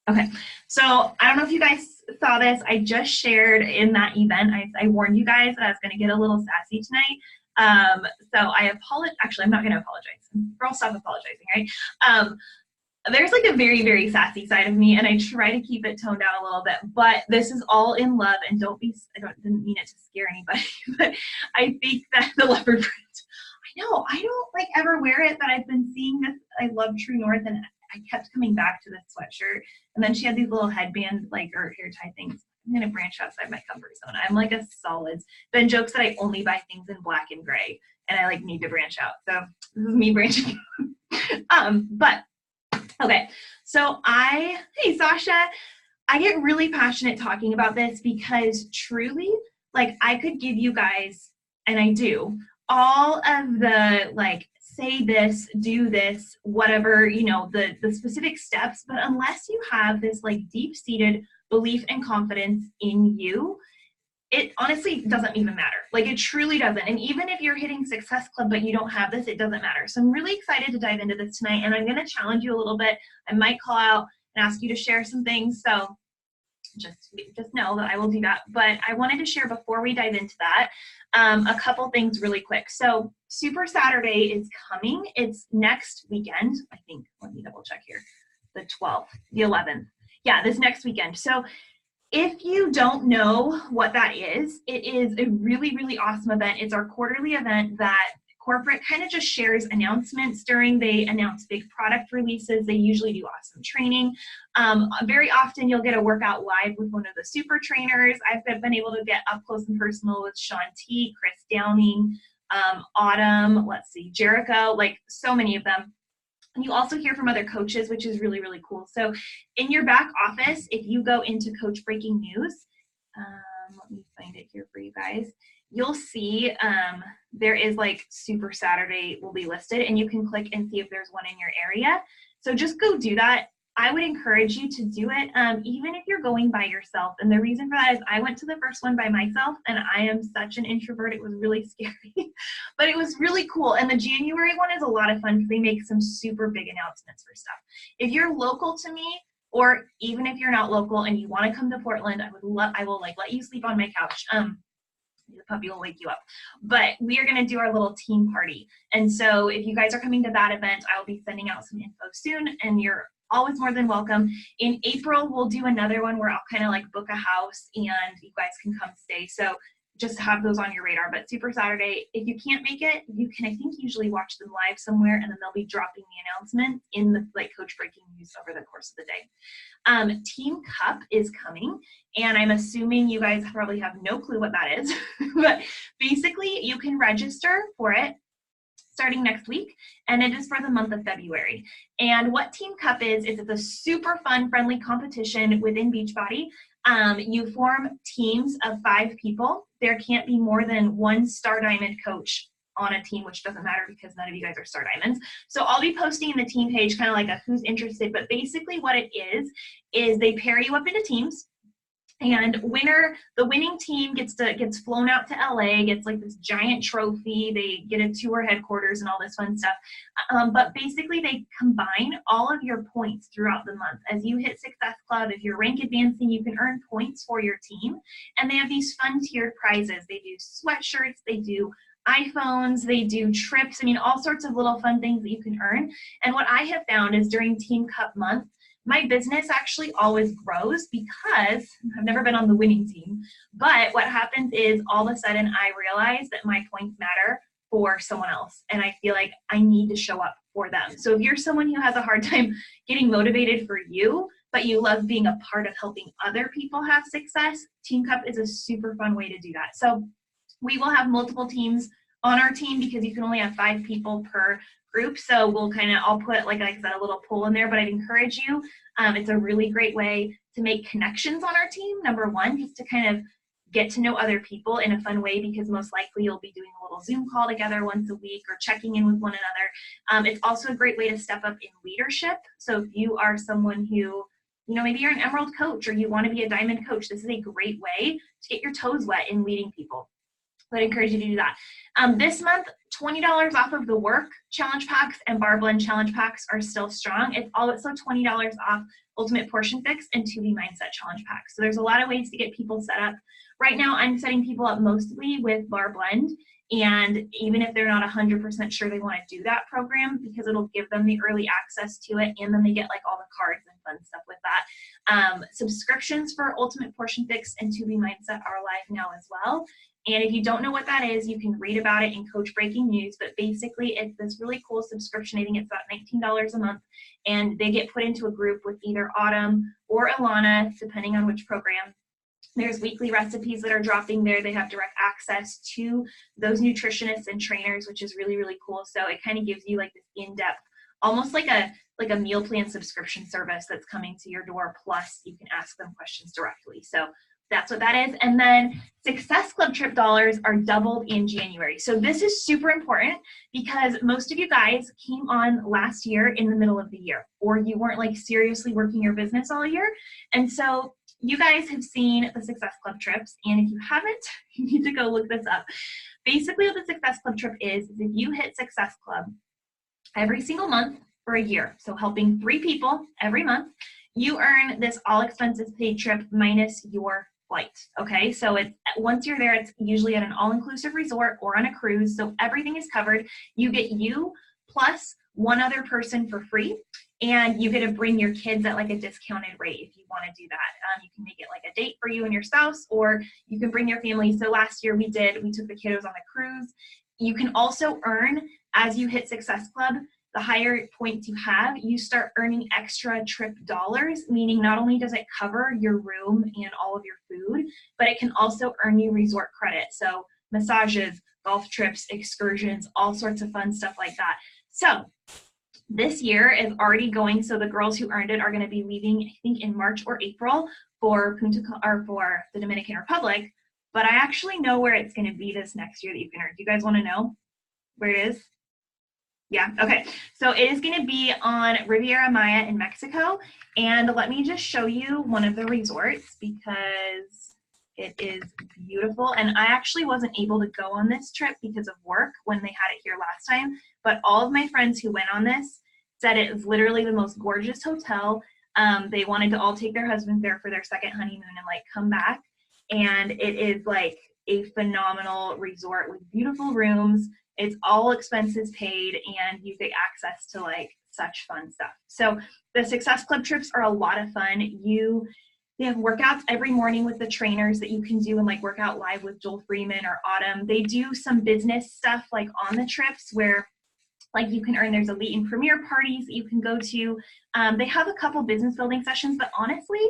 Okay, so I don't know if you guys saw this. I just shared in that event. I warned you guys that I was going to get a little sassy tonight. So I apologize. Actually, I'm not going to apologize. Girl, stop apologizing, right? Um, there's like a very, very sassy side of me, and I try to keep it toned down a little bit. But this is all in love, and didn't mean it to scare anybody. But I think that the leopard print. I know I don't like ever wear it, but I've been seeing this. I love True North, and I kept coming back to this sweatshirt. And then she had these little headband like or hair tie things. I'm gonna branch outside my comfort zone. I'm like a solids. Ben jokes that I only buy things in black and gray, and I like need to branch out. So this is me branching. But okay, so hey Sasha, I get really passionate talking about this because truly, like I could give you guys, and I do, all of the like say this, do this, whatever, the specific steps, but unless you have this like deep-seated belief and confidence in you, it honestly doesn't even matter. Like it truly doesn't. And even if you're hitting Success Club, but you don't have this, it doesn't matter. So I'm really excited to dive into this tonight, and I'm going to challenge you a little bit. I might call out and ask you to share some things. So just know that I will do that. But I wanted to share before we dive into that, a couple things really quick. So Super Saturday is coming. It's next weekend, I think. Let me double check here. The 12th, the 11th. Yeah, this next weekend. So if you don't know what that is, it is a really, really awesome event. It's our quarterly event that corporate kind of just shares announcements during. They announce big product releases. They usually do awesome training. Very often you'll get a workout live with one of the super trainers. I've been able to get up close and personal with Sean T, Chris Downing, Autumn, Jericho, like so many of them. And you also hear from other coaches, which is really, really cool. So in your back office, if you go into Coach Breaking News, let me find it here for you guys. You'll see there is like Super Saturday will be listed, and you can click and see if there's one in your area. So just go do that. I would encourage you to do it, even if you're going by yourself. And the reason for that is I went to the first one by myself, and I am such an introvert. It was really scary, but it was really cool. And the January one is a lot of fun because they make some super big announcements for stuff. If you're local to me, or even if you're not local and you want to come to Portland, I will like let you sleep on my couch. The puppy will wake you up. But we are going to do our little team party. And so if you guys are coming to that event, I will be sending out some info soon, and you're always more than welcome. In April, we'll do another one where I'll kind of like book a house and you guys can come stay. So just have those on your radar. But Super Saturday, if you can't make it, you can, I think, usually watch them live somewhere, and then they'll be dropping the announcement in the like Coach Breaking News over the course of the day. Team Cup is coming, and I'm assuming you guys probably have no clue what that is, but basically you can register for it starting next week, and it is for the month of February. And what Team Cup is it's a super fun, friendly competition within Beachbody. You form teams of 5 people. There can't be more than one Star Diamond coach on a team, which doesn't matter because none of you guys are Star Diamonds. So I'll be posting in the team page kind of like a who's interested, but basically what it is they pair you up into teams. And the winning team gets flown out to LA, gets like this giant trophy. They get a tour headquarters and all this fun stuff. But basically they combine all of your points throughout the month. As you hit Success Club, if you're rank advancing, you can earn points for your team. And they have these fun tiered prizes. They do sweatshirts, they do iPhones, they do trips. I mean, all sorts of little fun things that you can earn. And what I have found is during Team Cup month, my business actually always grows because I've never been on the winning team. But what happens is all of a sudden I realize that my points matter for someone else. And I feel like I need to show up for them. So if you're someone who has a hard time getting motivated for you, but you love being a part of helping other people have success, Team Cup is a super fun way to do that. So we will have multiple teams on our team because you can only have 5 people per group. So I'll put, like I said, a little poll in there, but I'd encourage you. It's a really great way to make connections on our team. Number one, just to kind of get to know other people in a fun way, because most likely you'll be doing a little Zoom call together once a week or checking in with one another. It's also a great way to step up in leadership. So if you are someone who, maybe you're an Emerald coach or you want to be a Diamond coach, this is a great way to get your toes wet in leading people. I'd encourage you to do that. This month, $20 off of the Work Challenge Packs and Bar Blend Challenge Packs are still strong. It's also $20 off Ultimate Portion Fix and To Be Mindset Challenge Packs. So there's a lot of ways to get people set up. Right now, I'm setting people up mostly with Bar Blend. And even if they're not 100% sure they want to do that program, because it'll give them the early access to it, and then they get like all the cards and fun stuff with that. Subscriptions for Ultimate Portion Fix and To Be Mindset are live now as well. And if you don't know what that is, you can read about it in Coach Breaking News. But basically, it's this really cool subscription. I think it's about $19 a month. And they get put into a group with either Autumn or Alana, depending on which program. There's weekly recipes that are dropping there. They have direct access to those nutritionists and trainers, which is really, really cool. So it kind of gives you like this in-depth, almost like a meal plan subscription service that's coming to your door. Plus, you can ask them questions directly. So that's what that is. And then Success Club trip dollars are doubled in January. So this is super important because most of you guys came on last year in the middle of the year, or you weren't like seriously working your business all year. And so you guys have seen the Success Club trips. And if you haven't, you need to go look this up. Basically what the Success Club trip is if you hit Success Club every single month for a year, so helping 3 people every month, you earn this all expenses paid trip minus your flight. Okay, so it's once you're there, it's usually at an all-inclusive resort or on a cruise, so everything is covered. You get you plus one other person for free, and you get to bring your kids at like a discounted rate if you want to do that. You can make it like a date for you and your spouse, or you can bring your family. So last year we took the kiddos on the cruise. You can also earn, as you hit Success Club, the higher points you have, you start earning extra trip dollars, meaning not only does it cover your room and all of your food, but it can also earn you resort credit. So massages, golf trips, excursions, all sorts of fun stuff like that. So this year is already going, so the girls who earned it are going to be leaving, I think, in March or April for the Dominican Republic, but I actually know where it's going to be this next year that you can earn. Do you guys want to know where it is? Yeah, okay. So it is going to be on Riviera Maya in Mexico. And let me just show you one of the resorts because it is beautiful. And I actually wasn't able to go on this trip because of work when they had it here last time. But all of my friends who went on this said it was literally the most gorgeous hotel. They wanted to all take their husbands there for their second honeymoon and like come back. And it is like a phenomenal resort with beautiful rooms. It's all expenses paid, and you get access to like such fun stuff. So the Success Club trips are a lot of fun. They have workouts every morning with the trainers that you can do and like work out live with Joel Freeman or Autumn. They do some business stuff like on the trips where like you can earn, there's elite and premier parties that you can go to. They have a couple business building sessions, but honestly,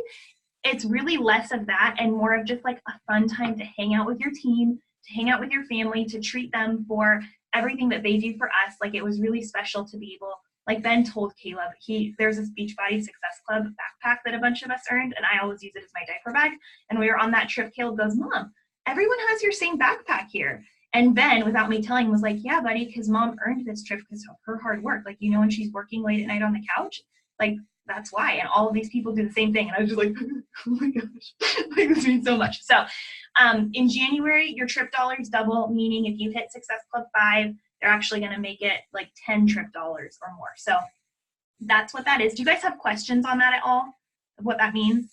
it's really less of that and more of just like a fun time to hang out with your team, to hang out with your family, to treat them for everything that they do for us. Like it was really special to be able, like Ben told Caleb, there's this Beachbody Success Club backpack that a bunch of us earned, and I always use it as my diaper bag. And we were on that trip, Caleb goes, Mom, everyone has your same backpack here. And Ben, without me telling, was like, yeah, buddy, because Mom earned this trip because of her hard work. Like, when she's working late at night on the couch, like, that's why. And all of these people do the same thing. And I was just like, oh my gosh, like this means so much. So in January, your trip dollars double, meaning if you hit Success Club 5, they're actually going to make it like 10 trip dollars or more. So that's what that is. Do you guys have questions on that at all of what that means?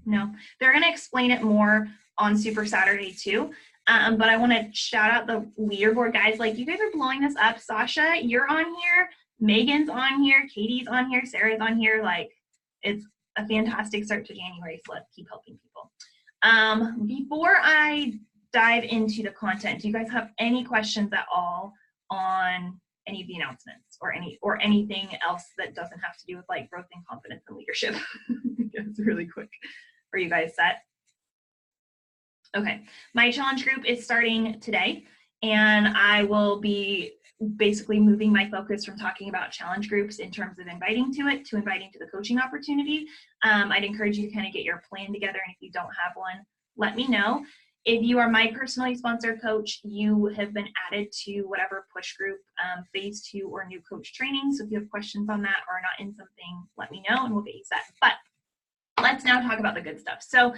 No, they're going to explain it more on Super Saturday too. But I want to shout out the leaderboard guys. Like, you guys are blowing this up. Sasha, you're on here. Megan's on here. Katie's on here. Sarah's on here. Like, it's a fantastic start to January. So let's keep helping people. Before I dive into the content, do you guys have any questions at all on any of the announcements or anything else that doesn't have to do with like growth and confidence and leadership? It's really quick. Are you guys set? Okay, my challenge group is starting today, and I will be basically moving my focus from talking about challenge groups in terms of inviting to it to inviting to the coaching opportunity. I'd encourage you to kind of get your plan together, and if you don't have one, let me know. If you are my personally sponsored coach, you have been added to whatever push group, phase 2 or new coach training. So if you have questions on that or are not in something, let me know and we'll get you set. But let's now talk about the good stuff. So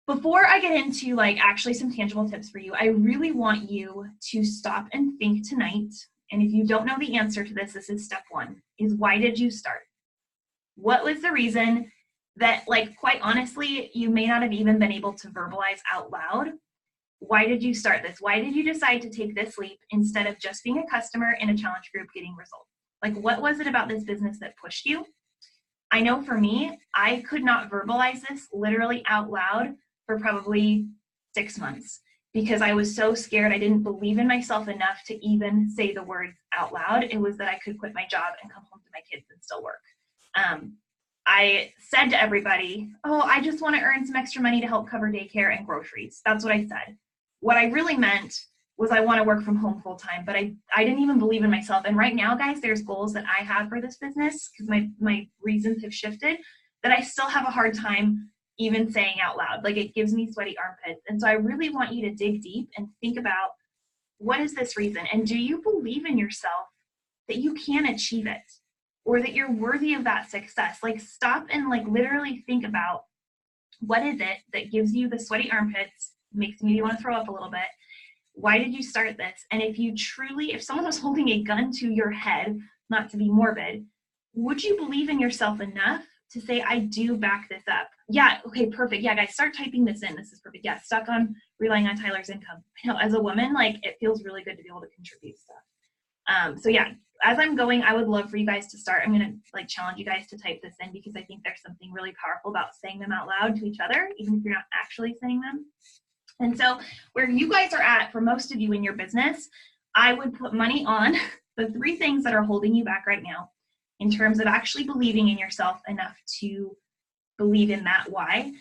Before I get into like actually some tangible tips for you, I really want you to stop and think tonight. And if you don't know the answer to this, this is step one, is why did you start? What was the reason that, like, quite honestly, you may not have even been able to verbalize out loud? Why did you start this? Why did you decide to take this leap instead of just being a customer in a challenge group getting results? Like, what was it about this business that pushed you? I know for me, I could not verbalize this literally out loud for probably 6 months because I was so scared. I didn't believe in myself enough to even say the words out loud. It was that I could quit my job and come home to my kids and still work. I said to everybody, oh, I just want to earn some extra money to help cover daycare and groceries. That's what I said. What I really meant was I want to work from home full time, but I didn't even believe in myself. And right now, guys, there's goals that I have for this business because my reasons have shifted that I still have a hard time even saying out loud. Like, it gives me sweaty armpits. And so I really want you to dig deep and think about, what is this reason? And do you believe in yourself that you can achieve it or that you're worthy of that success? Like, stop and like literally think about, what is it that gives you the sweaty armpits, makes me want to throw up a little bit? Why did you start this? And if you truly, if someone was holding a gun to your head, not to be morbid, would you believe in yourself enough to say, I do back this up? Yeah, okay, perfect. Yeah, guys, start typing this in. This is perfect. Yeah, stuck on relying on Tyler's income. You know, as a woman, like, it feels really good to be able to contribute stuff. So yeah, as I'm going, I would love for you guys to start. I'm gonna like challenge you guys to type this in because I think there's something really powerful about saying them out loud to each other, even if you're not actually saying them. And so where you guys are at, for most of you in your business, I would put money on the 3 things that are holding you back right now in terms of actually believing in yourself enough to believe in that why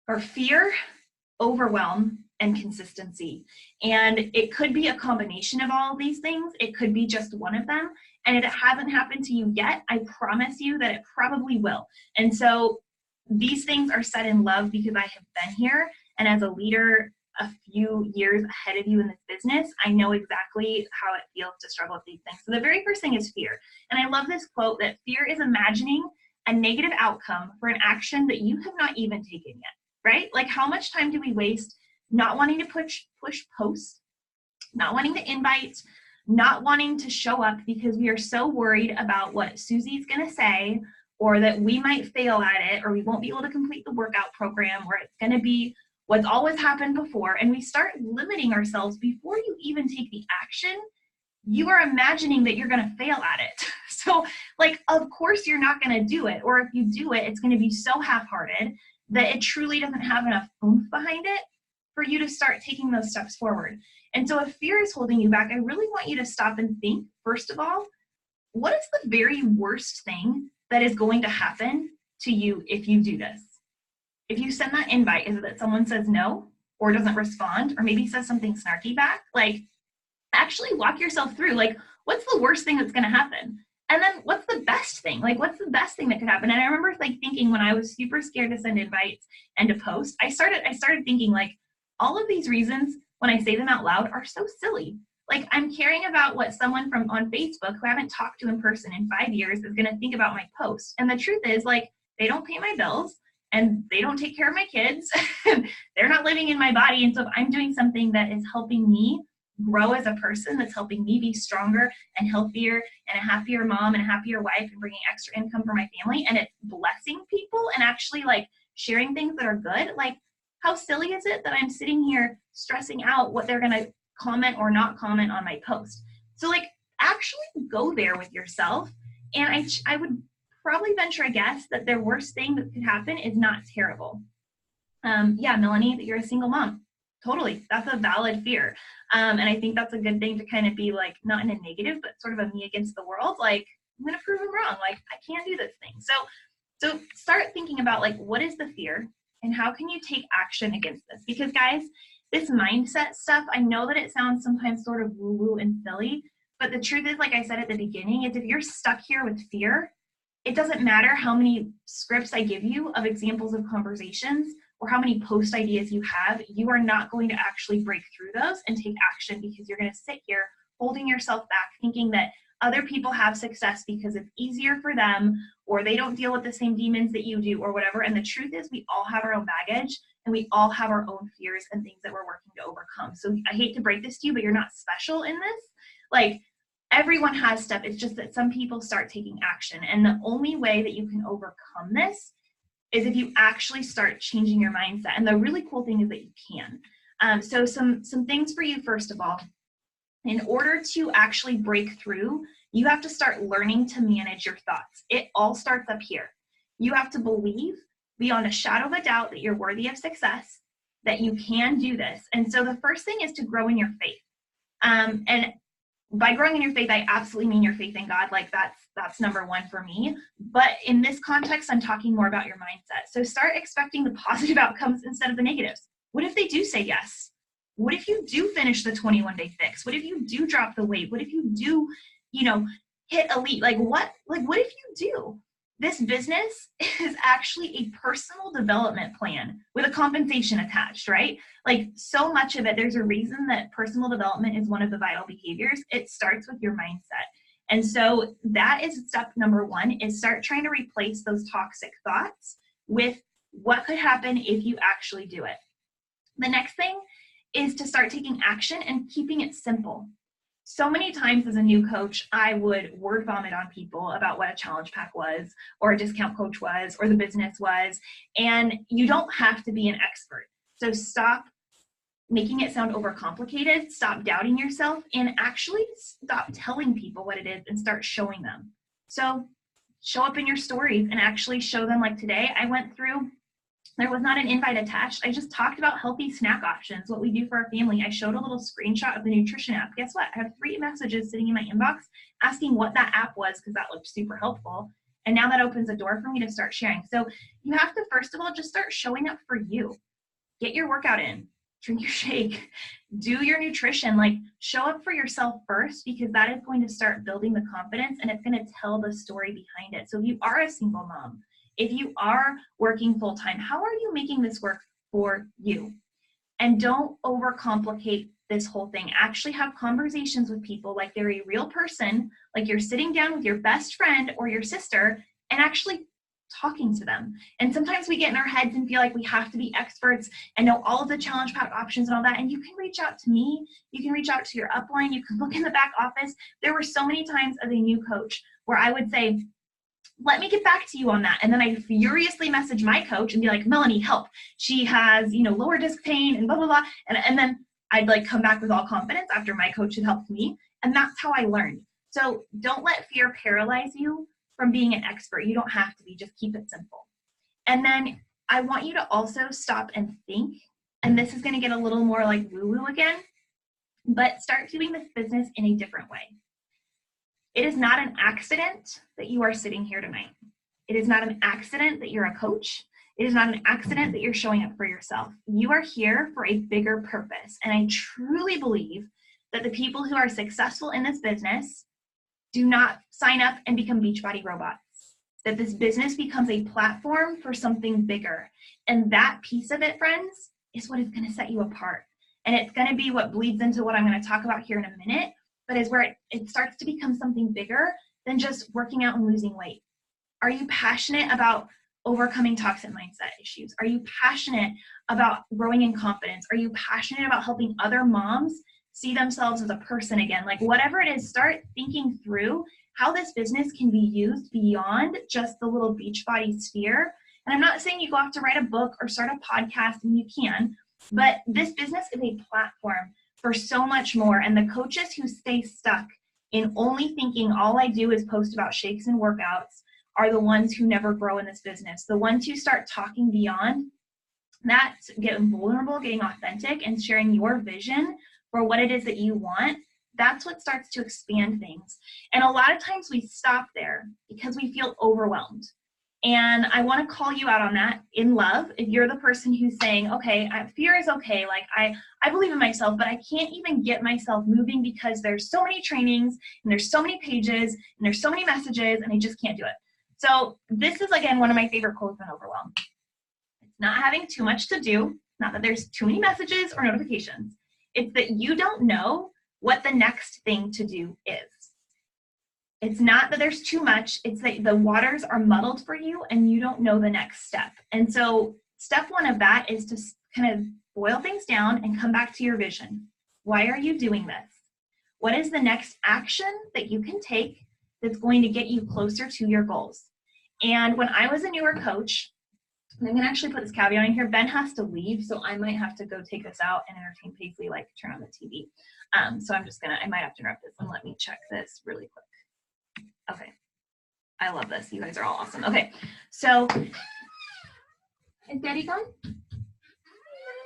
are fear, overwhelm, and consistency. And it could be a combination of all of these things. It could be just one of them. And if it hasn't happened to you yet, I promise you that it probably will. And so these things are said in love because I have been here. And as a leader a few years ahead of you in this business, I know exactly how it feels to struggle with these things. So the very first thing is fear. And I love this quote that fear is imagining a negative outcome for an action that you have not even taken yet, right? Like, how much time do we waste not wanting to push posts, not wanting to invite, not wanting to show up because we are so worried about what Susie's going to say, or that we might fail at it, or we won't be able to complete the workout program, or it's going to be what's always happened before. And we start limiting ourselves before you even take the action. You are imagining that you're going to fail at it. So, like, of course you're not going to do it. Or if you do it, it's going to be so half-hearted that it truly doesn't have enough oomph behind it for you to start taking those steps forward. And so if fear is holding you back, I really want you to stop and think, first of all, what is the very worst thing that is going to happen to you if you do this? If you send that invite, is it that someone says no or doesn't respond or maybe says something snarky back? Like, actually walk yourself through, like, what's the worst thing that's going to happen? And then what's the best thing? Like, what's the best thing that could happen? And I remember like thinking, when I was super scared to send invites and to post, I started thinking, like, all of these reasons, when I say them out loud, are so silly. Like, I'm caring about what someone from on Facebook who I haven't talked to in person in 5 years is going to think about my post. And the truth is, like, they don't pay my bills and they don't take care of my kids. They're not living in my body. And so if I'm doing something that is helping me grow as a person, that's helping me be stronger and healthier and a happier mom and a happier wife and bringing extra income for my family, and it's blessing people and actually like sharing things that are good, like, how silly is it that I'm sitting here stressing out what they're going to comment or not comment on my post? So, like, actually go there with yourself. And I would probably venture a guess that the worst thing that could happen is not terrible. Yeah, Melanie, that you're a single mom. Totally. That's a valid fear. And I think that's a good thing to kind of be like, not in a negative, but sort of a me against the world. Like, I'm going to prove them wrong. Like, I can't do this thing. So start thinking about, like, what is the fear and how can you take action against this? Because, guys, this mindset stuff, I know that it sounds sometimes sort of woo-woo and silly, but the truth is, like I said at the beginning, is if you're stuck here with fear, it doesn't matter how many scripts I give you of examples of conversations or how many post ideas you have, you are not going to actually break through those and take action because you're going to sit here holding yourself back, thinking that other people have success because it's easier for them, or they don't deal with the same demons that you do, or whatever. And the truth is, we all have our own baggage. and we all have our own fears and things that we're working to overcome. So I hate to break this to you, but you're not special in this. Like, everyone has stuff. It's just that some people start taking action. And the only way that you can overcome this is if you actually start changing your mindset. And the really cool thing is that you can. So some things for you, first of all. In order to actually break through, you have to start learning to manage your thoughts. It all starts up here. You have to believe beyond a shadow of a doubt that you're worthy of success, that you can do this. And so the first thing is to grow in your faith. And by growing in your faith, I absolutely mean your faith in God. Like, that's number one for me. But in this context, I'm talking more about your mindset. So start expecting the positive outcomes instead of the negatives. What if they do say yes? What if you do finish the 21-day fix? What if you do drop the weight? What if you do, hit elite? Like what if you do? This business is actually a personal development plan with a compensation attached, right? Like, so much of it, there's a reason that personal development is one of the vital behaviors. It starts with your mindset. And so that is step number one, is start trying to replace those toxic thoughts with what could happen if you actually do it. The next thing is to start taking action and keeping it simple. So many times as a new coach, I would word vomit on people about what a challenge pack was, or a discount coach was, or the business was, and you don't have to be an expert. So stop making it sound overcomplicated, stop doubting yourself, and actually stop telling people what it is and start showing them. So show up in your stories and actually show them. Like today, I went through, there was not an invite attached. I just talked about healthy snack options, what we do for our family. I showed a little screenshot of the nutrition app. Guess what? I have 3 messages sitting in my inbox asking what that app was, because that looked super helpful. And now that opens a door for me to start sharing. So you have to, first of all, just start showing up for you. Get your workout in, drink your shake, do your nutrition. Like, show up for yourself first, because that is going to start building the confidence, and it's going to tell the story behind it. So if you are a single mom, if you are working full-time, how are you making this work for you? And don't overcomplicate this whole thing. Actually have conversations with people like they're a real person, like you're sitting down with your best friend or your sister and actually talking to them. And sometimes we get in our heads and feel like we have to be experts and know all of the challenge pack options and all that. And you can reach out to me. You can reach out to your upline. You can look in the back office. There were so many times as a new coach where I would say, let me get back to you on that. And then I furiously message my coach and be like, Melanie, help. She has, lower disc pain and blah, blah, blah. And then I'd like come back with all confidence after my coach had helped me. And that's how I learned. So don't let fear paralyze you from being an expert. You don't have to be, just keep it simple. And then I want you to also stop and think, and this is going to get a little more like woo-woo again, but start doing this business in a different way. It is not an accident that you are sitting here tonight. It is not an accident that you're a coach. It is not an accident that you're showing up for yourself. You are here for a bigger purpose. And I truly believe that the people who are successful in this business do not sign up and become Beachbody robots. That this business becomes a platform for something bigger. And that piece of it, friends, is what is going to set you apart. And it's going to be what bleeds into what I'm going to talk about here in a minute, but is where it starts to become something bigger than just working out and losing weight. Are you passionate about overcoming toxic mindset issues? Are you passionate about growing in confidence? Are you passionate about helping other moms see themselves as a person again? Like, whatever it is, start thinking through how this business can be used beyond just the little Beachbody sphere. And I'm not saying you go have to write a book or start a podcast, and you can, but this business is a platform for so much more. And the coaches who stay stuck in only thinking all I do is post about shakes and workouts are the ones who never grow in this business. The ones who start talking beyond that, getting vulnerable, getting authentic, and sharing your vision for what it is that you want, that's what starts to expand things. And a lot of times we stop there because we feel overwhelmed. And I want to call you out on that in love. If you're the person who's saying, okay, fear is okay. Like I believe in myself, but I can't even get myself moving because there's so many trainings and there's so many pages and there's so many messages and I just can't do it. So this is, again, one of my favorite quotes on overwhelm. It's not having too much to do, not that there's too many messages or notifications. It's that you don't know what the next thing to do is. It's not that there's too much, it's that the waters are muddled for you and you don't know the next step. And so step one of that is to kind of boil things down and come back to your vision. Why are you doing this? What is the next action that you can take that's going to get you closer to your goals? And when I was a newer coach, and I'm gonna actually put this caveat in here, Ben has to leave, so I might have to go take this out and entertain Paisley, like turn on the TV. So I might have to interrupt this and let me check this really quick. Okay, I love this, you guys are all awesome. Okay, so, is Daddy gone?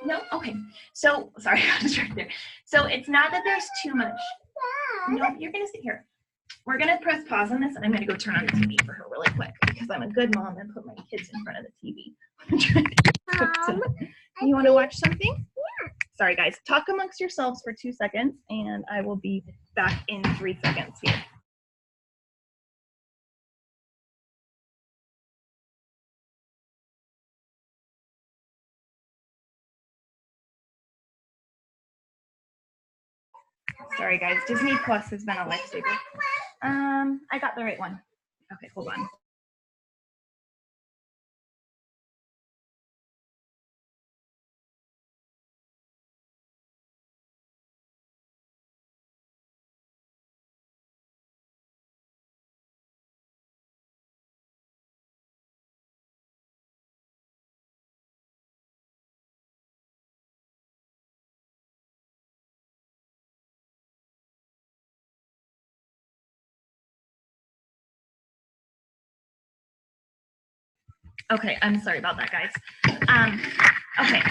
No? Okay, so, sorry, I got distracted there. So it's not that there's too much. No, you're gonna sit here. We're gonna press pause on this and I'm gonna go turn on the TV for her really quick because I'm a good mom and put my kids in front of the TV. You wanna watch something? Yeah. Sorry guys, talk amongst yourselves for 2 seconds and I will be back in 3 seconds here. Sorry guys, Disney Plus has been a lifesaver. I got the right one. Okay, hold on. Okay, I'm sorry about that, guys. Okay,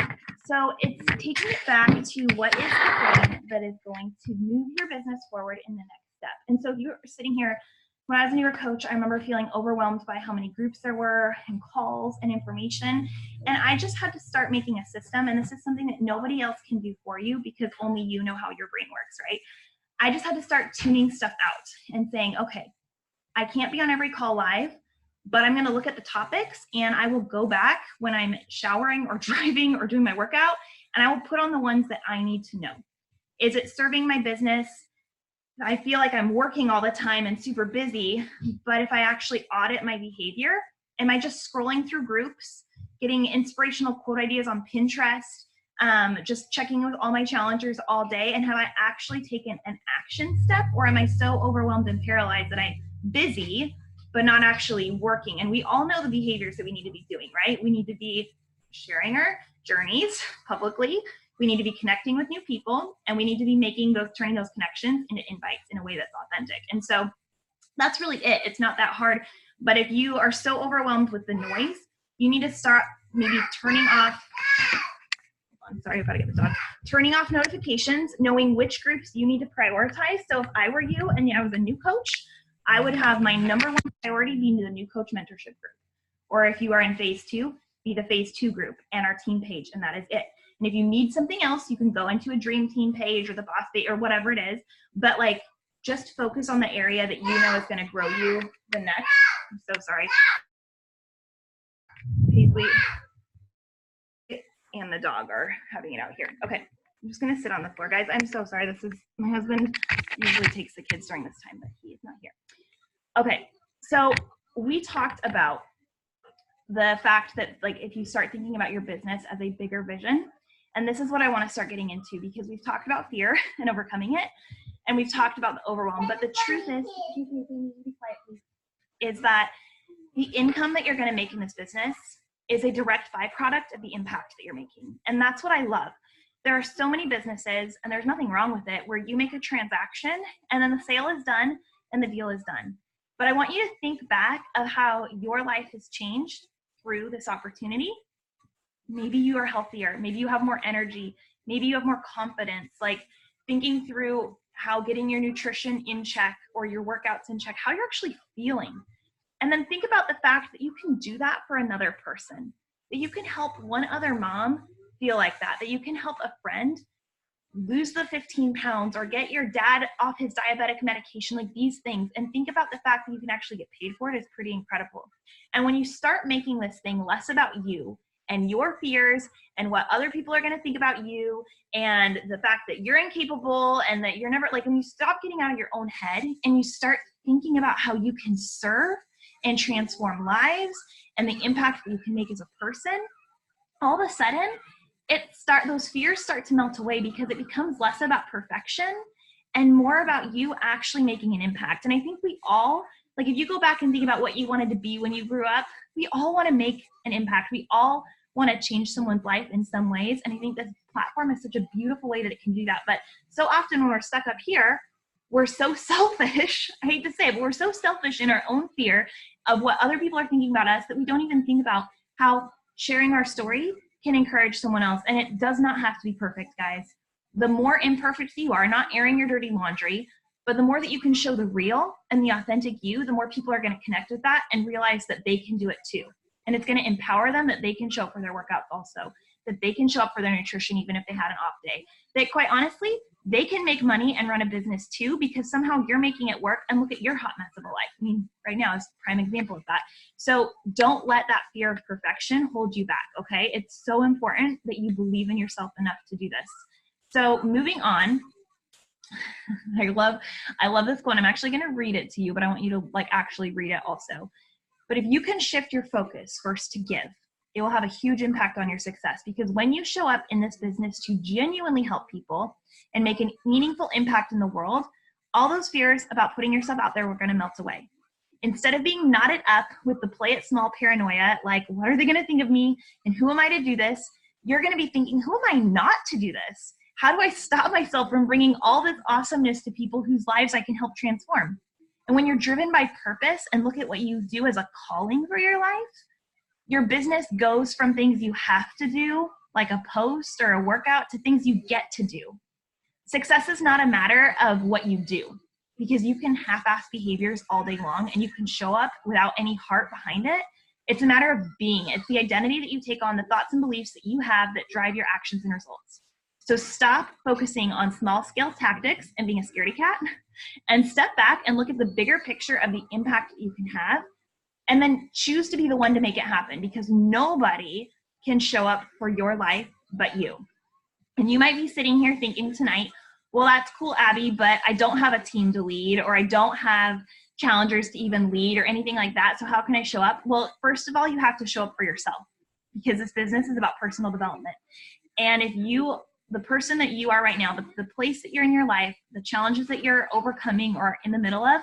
so it's taking it back to what is the thing that is going to move your business forward in the next step. And so you're sitting here, when I was a newer coach, I remember feeling overwhelmed by how many groups there were and calls and information. And I just had to start making a system. And this is something that nobody else can do for you because only you know how your brain works, right? I just had to start tuning stuff out and saying, okay, I can't be on every call live, but I'm going to look at the topics and I will go back when I'm showering or driving or doing my workout and I will put on the ones that I need to know. Is it serving my business? I feel like I'm working all the time and super busy, but if I actually audit my behavior, am I just scrolling through groups, getting inspirational quote ideas on Pinterest, just checking with all my challengers all day, and have I actually taken an action step, or am I so overwhelmed and paralyzed that I'm busy but not actually working? And we all know the behaviors that we need to be doing, right? We need to be sharing our journeys publicly. We need to be connecting with new people, and we need to be turning those connections into invites in a way that's authentic. And so that's really it. It's not that hard. But if you are so overwhelmed with the noise, you need to start maybe turning off, sorry, I've got to get the dog, turning off notifications, knowing which groups you need to prioritize. So if I were you and I was a new coach, I would have my number one priority being the new coach mentorship group. Or if you are in phase 2, be the phase 2 group and our team page, and that is it. And if you need something else, you can go into a dream team page or the boss page or whatever it is, but like just focus on the area that you know is going to grow you the next. I'm so sorry. Paisley and the dog are having it out here. Okay, I'm just going to sit on the floor, guys. I'm so sorry. This is, my husband usually takes the kids during this time, but he is not here. Okay, so we talked about the fact that like if you start thinking about your business as a bigger vision, and this is what I want to start getting into because we've talked about fear and overcoming it, and we've talked about the overwhelm, but the truth is that the income that you're going to make in this business is a direct byproduct of the impact that you're making. And that's what I love. There are so many businesses, and there's nothing wrong with it, where you make a transaction and then the sale is done and the deal is done. But I want you to think back of how your life has changed through this opportunity. Maybe you are healthier, maybe you have more energy, maybe you have more confidence, like thinking through how getting your nutrition in check or your workouts in check, how you're actually feeling. And then think about the fact that you can do that for another person, that you can help one other mom feel like that you can help a friend lose the 15 pounds or get your dad off his diabetic medication, like these things. And think about the fact that you can actually get paid for it is pretty incredible. And when you start making this thing less about you and your fears and what other people are going to think about you and the fact that you're incapable and that you're never, like when you stop getting out of your own head and you start thinking about how you can serve and transform lives and the impact that you can make as a person, all of a sudden those fears start to melt away because it becomes less about perfection and more about you actually making an impact. And I think we all, like if you go back and think about what you wanted to be when you grew up, we all want to make an impact. We all want to change someone's life in some ways. And I think this platform is such a beautiful way that it can do that. But so often when we're stuck up here, we're so selfish. I hate to say it, but we're so selfish in our own fear of what other people are thinking about us that we don't even think about how sharing our story can encourage someone else. And it does not have to be perfect, guys. The more imperfect you are, not airing your dirty laundry, but the more that you can show the real and the authentic you, the more people are going to connect with that and realize that they can do it too. And it's going to empower them that they can show up for their workouts also, that they can show up for their nutrition even if they had an off day. That quite honestly, they can make money and run a business too, because somehow you're making it work. And look at your hot mess of a life. I mean, right now is a prime example of that. So don't let that fear of perfection hold you back, okay? It's so important that you believe in yourself enough to do this. So moving on, I love this quote. I'm actually going to read it to you, but I want you to actually read it also. But if you can shift your focus first to give, it will have a huge impact on your success, because when you show up in this business to genuinely help people and make a meaningful impact in the world, all those fears about putting yourself out there are going to melt away. Instead of being knotted up with the play it small paranoia, like what are they going to think of me and who am I to do this? You're going to be thinking, who am I not to do this? How do I stop myself from bringing all this awesomeness to people whose lives I can help transform? And when you're driven by purpose and look at what you do as a calling for your life, your business goes from things you have to do, like a post or a workout, to things you get to do. Success is not a matter of what you do, because you can half-ass behaviors all day long and you can show up without any heart behind it. It's a matter of being. It's the identity that you take on, the thoughts and beliefs that you have that drive your actions and results. So stop focusing on small-scale tactics and being a scaredy cat, and step back and look at the bigger picture of the impact that you can have, and then choose to be the one to make it happen, because nobody can show up for your life but you. And you might be sitting here thinking tonight, well, that's cool, Abby, but I don't have a team to lead, or I don't have challengers to even lead or anything like that. So how can I show up? Well, first of all, you have to show up for yourself, because this business is about personal development. And if the person that you are right now, the place that you're in your life, the challenges that you're overcoming or in the middle of,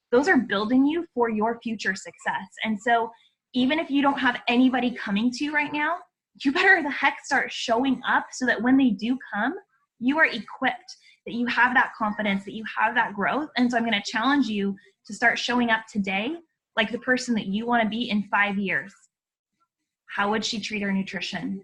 those are building you for your future success. And so even if you don't have anybody coming to you right now, you better the heck start showing up so that when they do come, you are equipped, that you have that confidence, that you have that growth. And so I'm going to challenge you to start showing up today like the person that you want to be in 5 years. How would she treat her nutrition?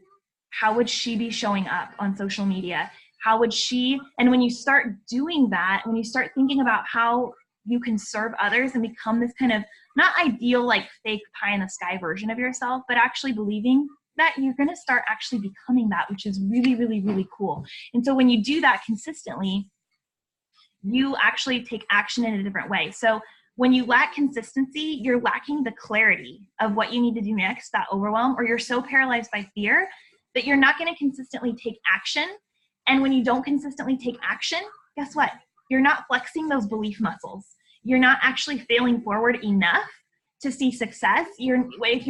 How would she be showing up on social media? How would she, and when you start doing that, when you start thinking about how you can serve others and become this kind of not ideal, like fake pie in the sky version of yourself, but actually believing that, you're going to start actually becoming that, which is really, really, really cool. And so when you do that consistently, you actually take action in a different way. So when you lack consistency, you're lacking the clarity of what you need to do next, that overwhelm, or you're so paralyzed by fear that you're not going to consistently take action. And when you don't consistently take action, guess what? You're not flexing those belief muscles. You're not actually failing forward enough to see success. If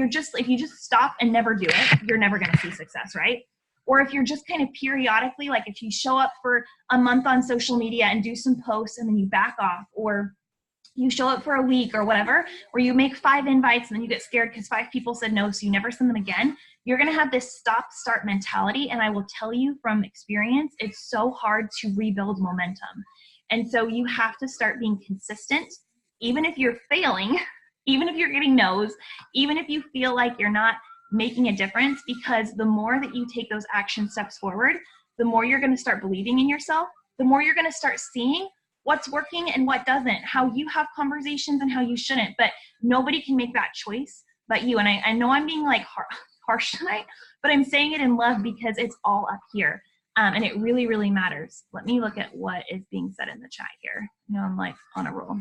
you just stop and never do it, you're never going to see success, right? Or if you're just kind of periodically, like if you show up for a month on social media and do some posts and then you back off, or you show up for a week or whatever, or you make 5 invites and then you get scared because 5 people said no, so you never send them again, you're going to have this stop-start mentality. And I will tell you from experience, it's so hard to rebuild momentum. And so you have to start being consistent, even if you're failing, even if you're getting no's, even if you feel like you're not making a difference, because the more that you take those action steps forward, the more you're going to start believing in yourself, the more you're going to start seeing what's working and what doesn't, how you have conversations and how you shouldn't. But nobody can make that choice but you. And I know I'm being like harsh tonight, but I'm saying it in love because it's all up here. And it really, really matters. Let me look at what is being said in the chat here. I'm like on a roll.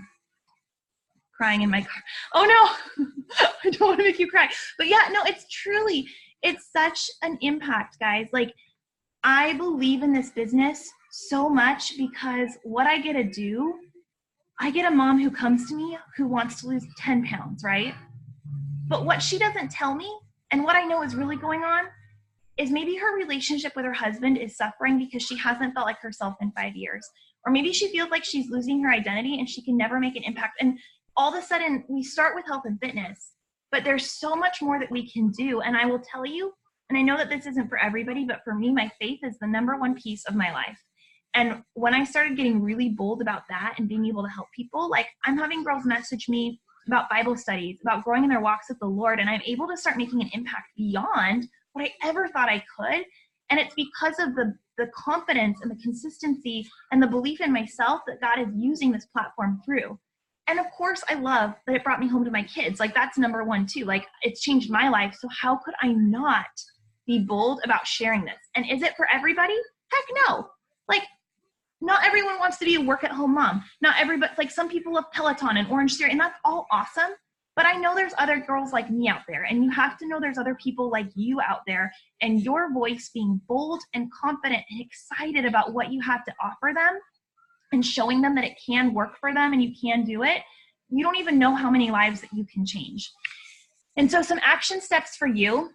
Crying in my car. Oh no, I don't want to make you cry. But yeah, no, it's such an impact, guys. Like, I believe in this business so much because what I get to do, I get a mom who comes to me who wants to lose 10 pounds, right? But what she doesn't tell me, and what I know is really going on, is maybe her relationship with her husband is suffering because she hasn't felt like herself in 5 years. Or maybe she feels like she's losing her identity and she can never make an impact. And all of a sudden, we start with health and fitness, but there's so much more that we can do. And I will tell you, and I know that this isn't for everybody, but for me, my faith is the number one piece of my life. And when I started getting really bold about that and being able to help people, like I'm having girls message me about Bible studies, about growing in their walks with the Lord, and I'm able to start making an impact beyond what I ever thought I could. And it's because of the confidence and the consistency and the belief in myself that God is using this platform through. And of course, I love that it brought me home to my kids. Like that's number one too. Like it's changed my life. So how could I not be bold about sharing this? And is it for everybody? Heck no. Like not everyone wants to be a work at home mom. Not everybody, like some people love Peloton and Orange Theory, and that's all awesome. But I know there's other girls like me out there, and you have to know there's other people like you out there, and your voice being bold and confident and excited about what you have to offer them and showing them that it can work for them and you can do it. You don't even know how many lives that you can change. And so some action steps for you: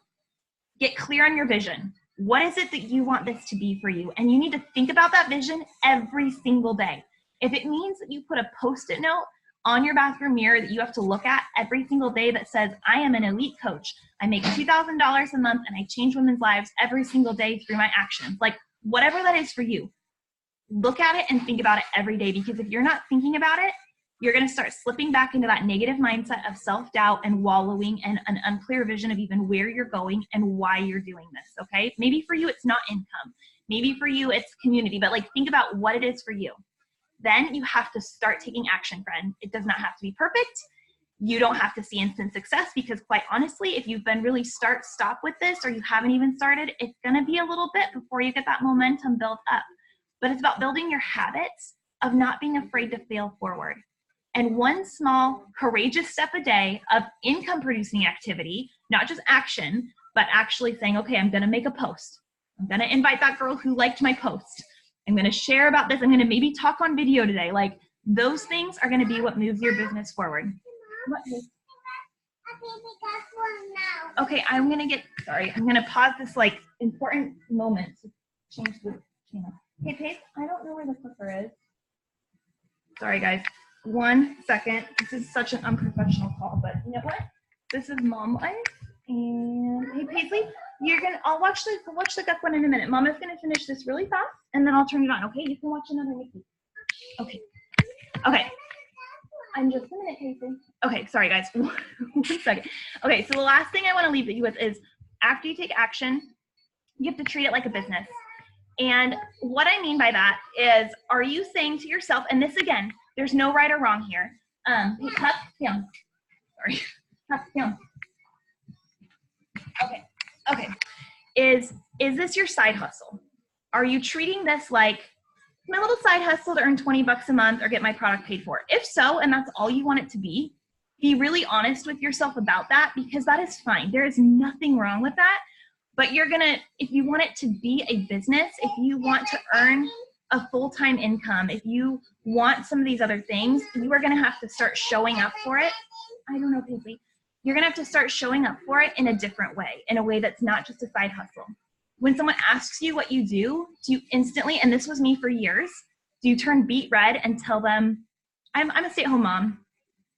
get clear on your vision. What is it that you want this to be for you? And you need to think about that vision every single day. If it means that you put a Post-it note on your bathroom mirror that you have to look at every single day that says, I am an elite coach. I make $2,000 a month and I change women's lives every single day through my actions. Like whatever that is for you, look at it and think about it every day, because if you're not thinking about it, you're going to start slipping back into that negative mindset of self-doubt and wallowing and an unclear vision of even where you're going and why you're doing this, okay? Maybe for you, it's not income. Maybe for you, it's community, but like think about what it is for you. Then you have to start taking action, friend. It does not have to be perfect. You don't have to see instant success, because quite honestly, if you've been really stop with this, or you haven't even started, it's going to be a little bit before you get that momentum built up. But it's about building your habits of not being afraid to fail forward. And one small, courageous step a day of income producing activity, not just action, but actually saying, okay, I'm going to make a post. I'm going to invite that girl who liked my post. I'm going to share about this. I'm going to maybe talk on video today. Like those things are going to be what moves your business forward. Okay, I'm going to pause this like important moment to change the channel. Hey, Paige, I don't know where the clicker is. Sorry, guys. 1 second. This is such an unprofessional call, but you know what? This is Mom Life. And hey, Paisley, I'll watch the duck one in a minute. Mama's gonna finish this really fast, and then I'll turn it on. Okay, you can watch another Mickey. Okay. I'm just a minute, Paisley. Okay, sorry guys. 1 second. Okay, so the last thing I want to leave you with is, after you take action, you have to treat it like a business. And what I mean by that is, are you saying to yourself, and this again, there's no right or wrong here. Okay. Is this your side hustle? Are you treating this like my little side hustle to earn $20 a month or get my product paid for? If so, and that's all you want it to be really honest with yourself about that, because that is fine. There is nothing wrong with that. But if you want it to be a business, if you want to earn a full-time income, if you want some of these other things, you are going to have to start showing up for it. I don't know, Paisley. You're going to have to start showing up for it in a different way, in a way that's not just a side hustle. When someone asks you what you do you instantly, and this was me for years, do you turn beet red and tell them, I'm a stay-at-home mom,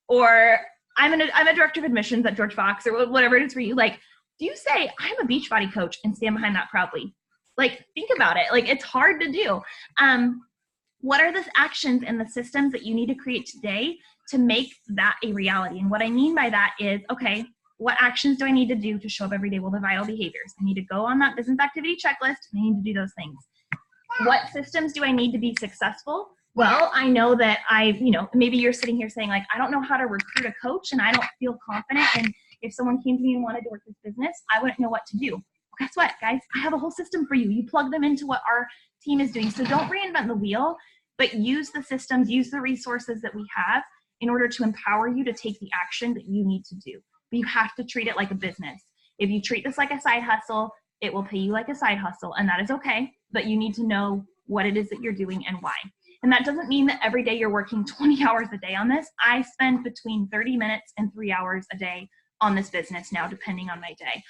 or I'm a director of admissions at George Fox, or whatever it is for you? Like, do you say, I'm a Beachbody coach and stand behind that proudly? Like, think about it. Like, it's hard to do. What are the actions and the systems that you need to create today to make that a reality? And what I mean by that is, okay, what actions do I need to do to show up every day? Well, the vital behaviors. I need to go on that business activity checklist, and I need to do those things. What systems do I need to be successful? Well, I know that maybe you're sitting here saying, like, I don't know how to recruit a coach, and I don't feel confident. And if someone came to me and wanted to work this business, I wouldn't know what to do. Well, guess what, guys? I have a whole system for you. You plug them into what our team is doing. So don't reinvent the wheel, but use the systems, use the resources that we have in order to empower you to take the action that you need to do. But you have to treat it like a business. If you treat this like a side hustle, it will pay you like a side hustle, and that is okay, but you need to know what it is that you're doing and why. And that doesn't mean that every day you're working 20 hours a day on this. I spend between 30 minutes and 3 hours a day on this business now, depending on my day.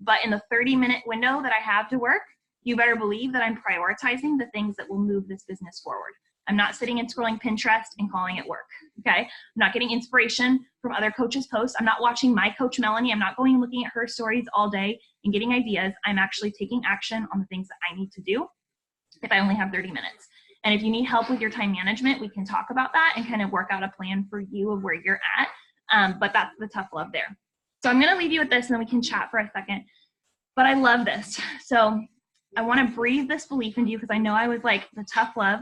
But in the 30-minute window that I have to work, you better believe that I'm prioritizing the things that will move this business forward. I'm not sitting and scrolling Pinterest and calling it work, okay? I'm not getting inspiration from other coaches' posts. I'm not watching my coach, Melanie. I'm not going and looking at her stories all day and getting ideas. I'm actually taking action on the things that I need to do if I only have 30 minutes. And if you need help with your time management, we can talk about that and kind of work out a plan for you of where you're at. But that's the tough love there. So I'm gonna leave you with this and then we can chat for a second. But I love this. So I wanna breathe this belief into you because I know I was like the tough love,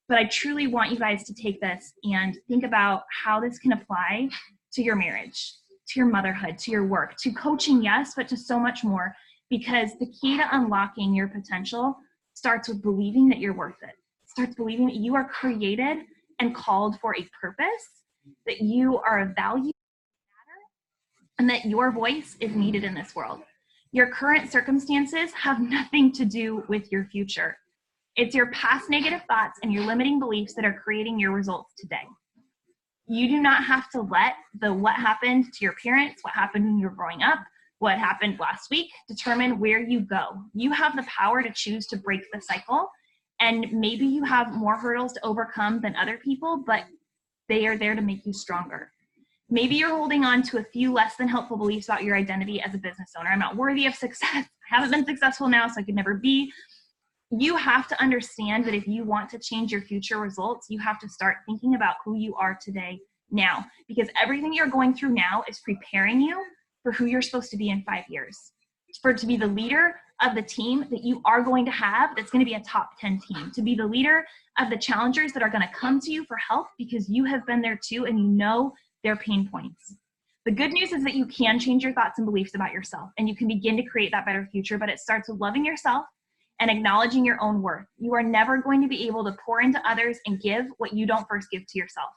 but I truly want you guys to take this and think about how this can apply to your marriage, to your motherhood, to your work, to coaching, yes, but to so much more, because the key to unlocking your potential starts with believing that you're worth it. It starts believing that you are created and called for a purpose, that you are of value, and that your voice is needed in this world. Your current circumstances have nothing to do with your future. It's your past negative thoughts and your limiting beliefs that are creating your results today. You do not have to let what happened to your parents, what happened when you were growing up, what happened last week, determine where you go. You have the power to choose to break the cycle, and maybe you have more hurdles to overcome than other people, but they are there to make you stronger. Maybe you're holding on to a few less than helpful beliefs about your identity as a business owner. I'm not worthy of success. I haven't been successful now, so I could never be. You have to understand that if you want to change your future results, you have to start thinking about who you are today now, because everything you're going through now is preparing you for who you're supposed to be in 5 years, for to be the leader of the team that you are going to have that's going to be a top 10 team, to be the leader of the challengers that are going to come to you for help because you have been there too and you know their pain points. The good news is that you can change your thoughts and beliefs about yourself and you can begin to create that better future, but it starts with loving yourself and acknowledging your own worth. You are never going to be able to pour into others and give what you don't first give to yourself.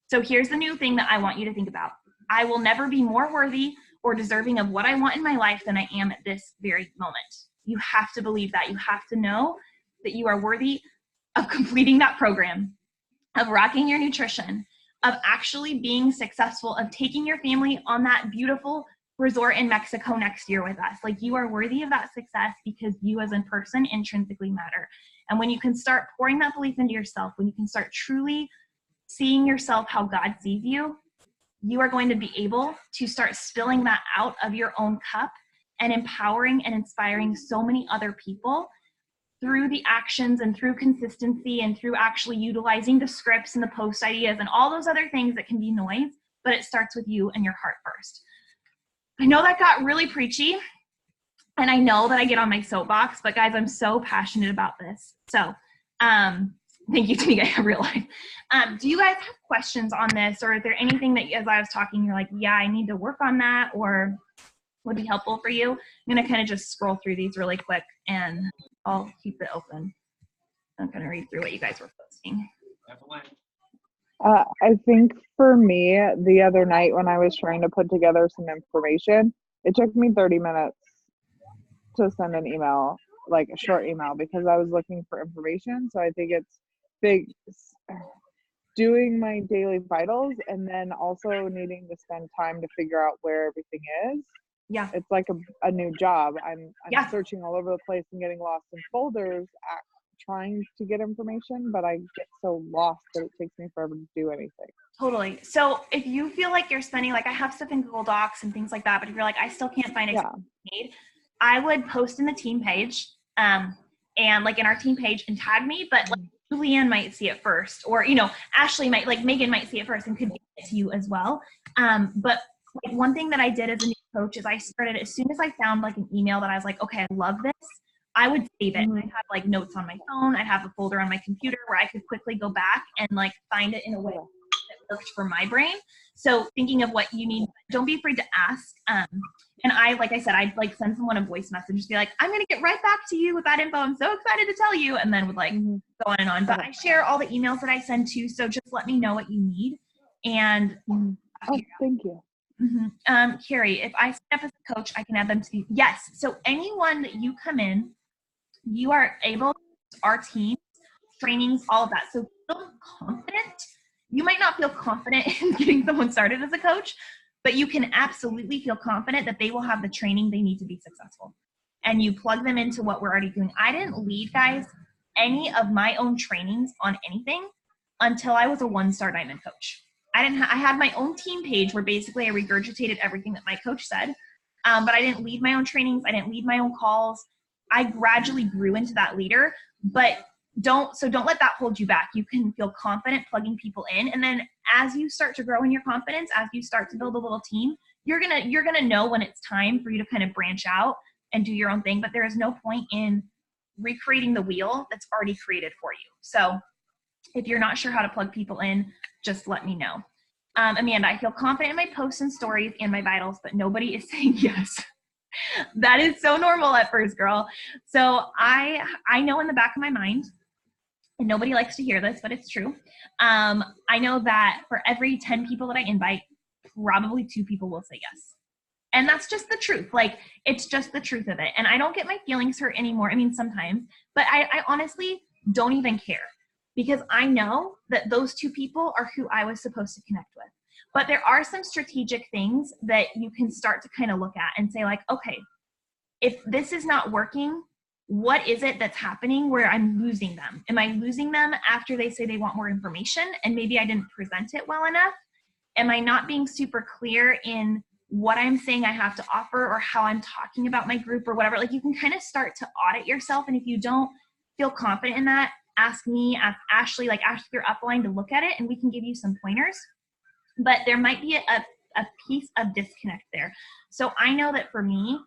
So here's the new thing that I want you to think about. I will never be more worthy or deserving of what I want in my life than I am at this very moment. You have to believe that. You have to know that you are worthy of completing that program, of rocking your nutrition, of actually being successful, of taking your family on that beautiful resort in Mexico next year with us. Like, you are worthy of that success because you as a person intrinsically matter. And when you can start pouring that belief into yourself, when you can start truly seeing yourself how God sees you, you are going to be able to start spilling that out of your own cup and empowering and inspiring so many other people through the actions and through consistency and through actually utilizing the scripts and the post ideas and all those other things that can be noise, but it starts with you and your heart first. I know that got really preachy, and I know that I get on my soapbox, but guys, I'm so passionate about this. So thank you, Tamika, I realize. Do you guys have questions on this, or is there anything that as I was talking, you're like, yeah, I need to work on that, or would be helpful for you? I'm going to kind of just scroll through these really quick, and I'll keep it open. I'm going to read through what you guys were posting. I think for me, the other night when I was trying to put together some information, it took me 30 minutes to send an email, like a short email, because I was looking for information. So I think it's big doing my daily vitals and then also needing to spend time to figure out where everything is. Yeah. It's like a new job. I'm searching all over the place and getting lost in folders trying to get information, but I get so lost that it takes me forever to do anything. Totally. So if you feel like you're spending, like I have stuff in Google Docs and things like that, but if you're like, I still can't find exactly what I need, I would post in the team page and like in our team page and tag me, but like Julianne might see it first, or, you know, Ashley might, like Megan might see it first and could get it to you as well. But like one thing that I did as a new coach is I started, as soon as I found like an email that I was like, okay, I love this, I would save it. I'd have like notes on my phone. I'd have a folder on my computer where I could quickly go back and like find it in a way that worked for my brain. So thinking of what you need, don't be afraid to ask. And I, like I said, I'd like send someone a voice message, just be like, I'm going to get right back to you with that info. I'm so excited to tell you. And then would like go on and on. But I share all the emails that I send too. So just let me know what you need. And thank you. Carrie, if I sign up as a coach, I can add them to you. Yes. So anyone that you come in, you are able to use our team, trainings, all of that. So feel confident. You might not feel confident in getting someone started as a coach, but you can absolutely feel confident that they will have the training they need to be successful. And you plug them into what we're already doing. I didn't lead, guys, any of my own trainings on anything until I was a 1-star diamond coach. I had my own team page where basically I regurgitated everything that my coach said, but I didn't lead my own trainings. I didn't lead my own calls. I gradually grew into that leader, but don't let that hold you back. You can feel confident plugging people in. And then as you start to grow in your confidence, as you start to build a little team, you're gonna know when it's time for you to kind of branch out and do your own thing. But there is no point in recreating the wheel that's already created for you. So if you're not sure how to plug people in, just let me know. Amanda, I feel confident in my posts and stories and my vitals, but nobody is saying yes. That is so normal at first, girl. So I know in the back of my mind, and nobody likes to hear this, but it's true. I know that for every 10 people that I invite, probably 2 people will say yes. And that's just the truth. Like, it's just the truth of it. And I don't get my feelings hurt anymore. I mean, sometimes, but I honestly don't even care, because I know that those 2 people are who I was supposed to connect with. But there are some strategic things that you can start to kind of look at and say, like, okay, if this is not working, what is it that's happening where I'm losing them? Am I losing them after they say they want more information and maybe I didn't present it well enough? Am I not being super clear in what I'm saying I have to offer or how I'm talking about my group or whatever? Like, you can kind of start to audit yourself. And if you don't feel confident in that, ask me, ask Ashley, like ask your upline to look at it and we can give you some pointers. But there might be a piece of disconnect there. So I know that for me,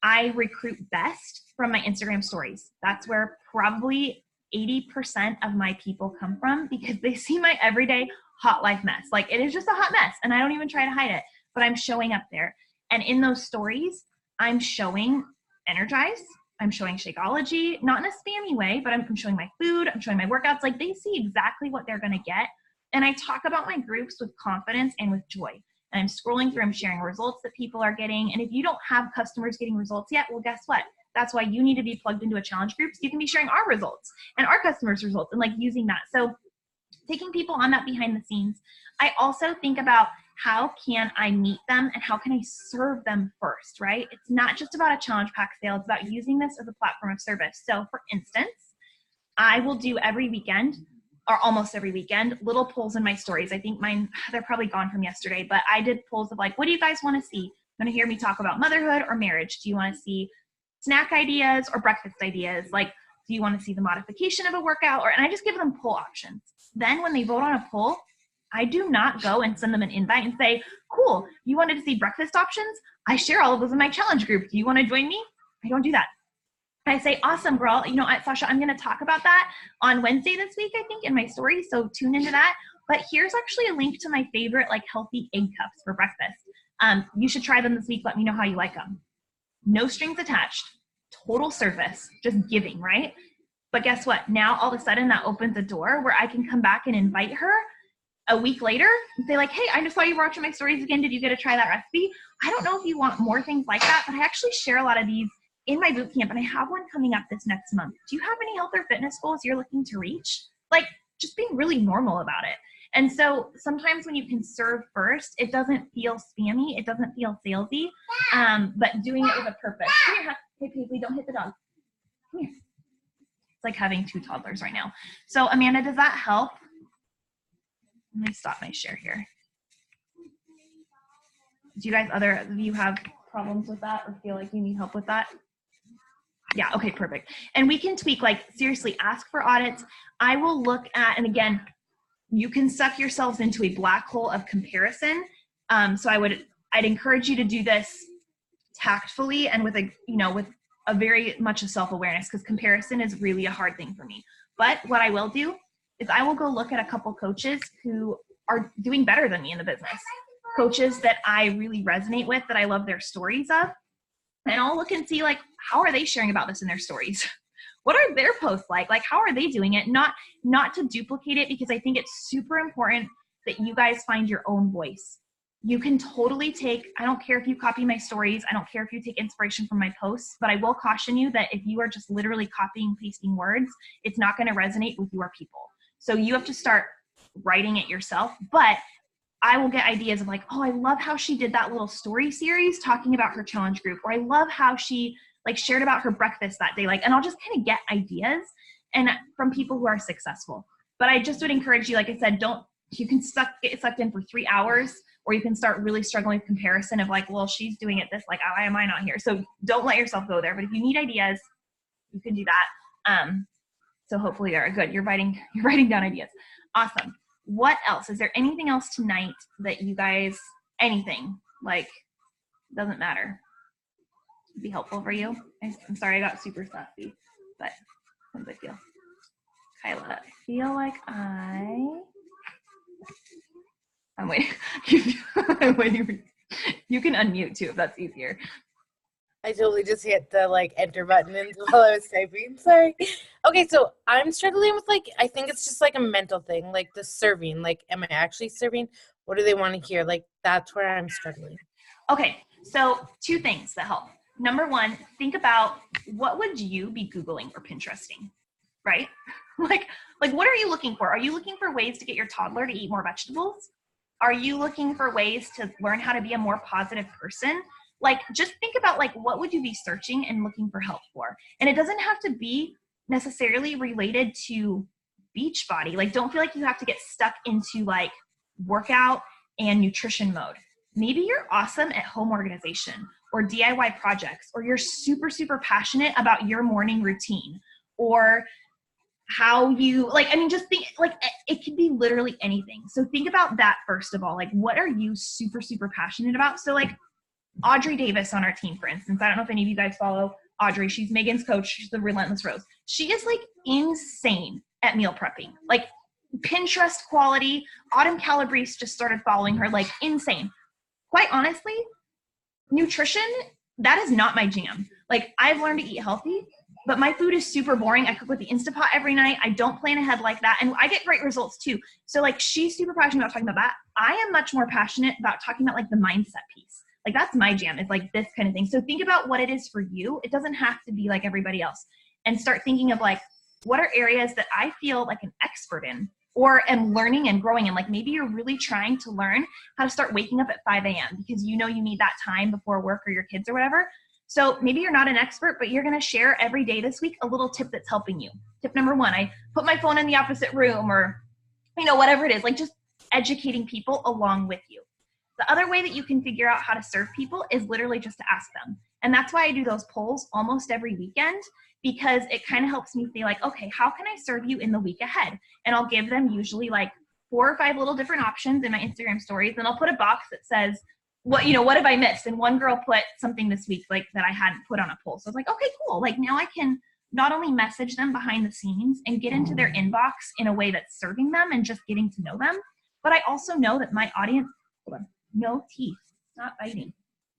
I recruit best from my Instagram stories. That's where probably 80% of my people come from, because they see my everyday hot life mess. Like, it is just a hot mess and I don't even try to hide it, but I'm showing up there. And in those stories, I'm showing Energize, I'm showing Shakeology, not in a spammy way, but I'm showing my food, I'm showing my workouts. Like, they see exactly what they're gonna get. And I talk about my groups with confidence and with joy. And I'm scrolling through, I'm sharing results that people are getting. And if you don't have customers getting results yet, well, guess what? That's why you need to be plugged into a challenge group, so you can be sharing our results and our customers' results and like using that. So taking people on that behind the scenes. I also think about, how can I meet them and how can I serve them first, right? It's not just about a challenge pack sale. It's about using this as a platform of service. So for instance, I will do every weekend, or almost every weekend, little polls in my stories. I think mine, they're probably gone from yesterday, but I did polls of like, what do you guys want to see? Want to hear me talk about motherhood or marriage? Do you want to see snack ideas or breakfast ideas? Like, do you want to see the modification of a workout? And I just give them poll options. Then when they vote on a poll, I do not go and send them an invite and say, cool, you wanted to see breakfast options? I share all of those in my challenge group. Do you want to join me? I don't do that. I say, awesome, girl. You know, Sasha, I'm going to talk about that on Wednesday this week, I think, in my story. So tune into that. But here's actually a link to my favorite, like, healthy egg cups for breakfast. You should try them this week. Let me know how you like them. No strings attached, total service, just giving, right? But guess what? Now, all of a sudden, that opens a door where I can come back and invite her a week later and say, like, hey, I just saw you watching my stories again. Did you get to try that recipe? I don't know if you want more things like that, but I actually share a lot of these in my boot camp, and I have one coming up this next month. Do you have any health or fitness goals you're looking to reach? Like, just being really normal about it. And so sometimes when you can serve first, it doesn't feel spammy, it doesn't feel salesy, but doing it with a purpose. Come here, hey Paisley, don't hit the dog. Come here. It's like having 2 toddlers right now. So Amanda, does that help? Let me stop my share here. Do you guys, other of you, have problems with that or feel like you need help with that? Yeah, okay, perfect. And we can tweak, like, seriously, ask for audits. I will look at, and again, you can suck yourselves into a black hole of comparison. So I'd encourage you to do this tactfully and with a very much of self-awareness, because comparison is really a hard thing for me. But what I will do is I will go look at a couple coaches who are doing better than me in the business. Coaches that I really resonate with, that I love their stories of. And I'll look and see, like, how are they sharing about this in their stories? What are their posts like? Like, how are they doing it? Not to duplicate it, because I think it's super important that you guys find your own voice. You can totally take, I don't care if you copy my stories, I don't care if you take inspiration from my posts, but I will caution you that if you are just literally copying and pasting words, it's not going to resonate with your people. So you have to start writing it yourself. But I will get ideas of like, oh, I love how she did that little story series talking about her challenge group, or I love how she like shared about her breakfast that day. Like, and I'll just kind of get ideas and from people who are successful. But I just would encourage you, like I said, you can get sucked in for 3 hours, or you can start really struggling with comparison of like, well, she's doing it this, like, why am I not here? So don't let yourself go there. But if you need ideas, you can do that. So hopefully they're good. You're writing down ideas. Awesome. What else? Is there anything else tonight that you guys, anything, like, doesn't matter, be helpful for you? I'm sorry I got super sassy, but sometimes I feel. Kyla, I feel like I'm waiting. I'm waiting. You can unmute too if that's easier. I totally just hit the like enter button while I was typing. Sorry. Okay, so I'm struggling with like, I think it's just like a mental thing, like the serving. Like, am I actually serving? What do they want to hear? Like, that's where I'm struggling. Okay, so 2 things that help. Number 1, think about what would you be Googling or Pinteresting, right? like what are you looking for? Are you looking for ways to get your toddler to eat more vegetables? Are you looking for ways to learn how to be a more positive person? Like, just think about like, what would you be searching and looking for help for? And it doesn't have to be necessarily related to Beachbody. Like, don't feel like you have to get stuck into like workout and nutrition mode. Maybe you're awesome at home organization or DIY projects, or you're super, super passionate about your morning routine, or how you like, I mean, just think like it could be literally anything. So think about that first of all. Like, what are you super, super passionate about? So like Audrey Davis on our team, for instance, I don't know if any of you guys follow Audrey. She's Megan's coach. She's the Relentless Rose. She is like insane at meal prepping, like Pinterest quality. Autumn Calabrese just started following her, like insane. Quite honestly, nutrition, that is not my jam. Like, I've learned to eat healthy, but my food is super boring. I cook with the Instapot every night. I don't plan ahead like that. And I get great results too. So like, she's super passionate about talking about that. I am much more passionate about talking about like the mindset piece. Like, that's my jam, is like this kind of thing. So think about what it is for you. It doesn't have to be like everybody else. And start thinking of like, what are areas that I feel like an expert in, or am learning and growing in? Like, maybe you're really trying to learn how to start waking up at 5 a.m. because you know you need that time before work or your kids or whatever. So maybe you're not an expert, but you're going to share every day this week a little tip that's helping you. Tip number 1, I put my phone in the opposite room, or, you know, whatever it is, like just educating people along with you. The other way that you can figure out how to serve people is literally just to ask them. And that's why I do those polls almost every weekend, because it kind of helps me say like, okay, how can I serve you in the week ahead? And I'll give them usually like 4 or 5 little different options in my Instagram stories. And I'll put a box that says, what have I missed? And one girl put something this week like that I hadn't put on a poll. So I was like, okay, cool. Like, now I can not only message them behind the scenes and get into their inbox in a way that's serving them and just getting to know them, but I also know that my audience, hold on, no teeth, not biting.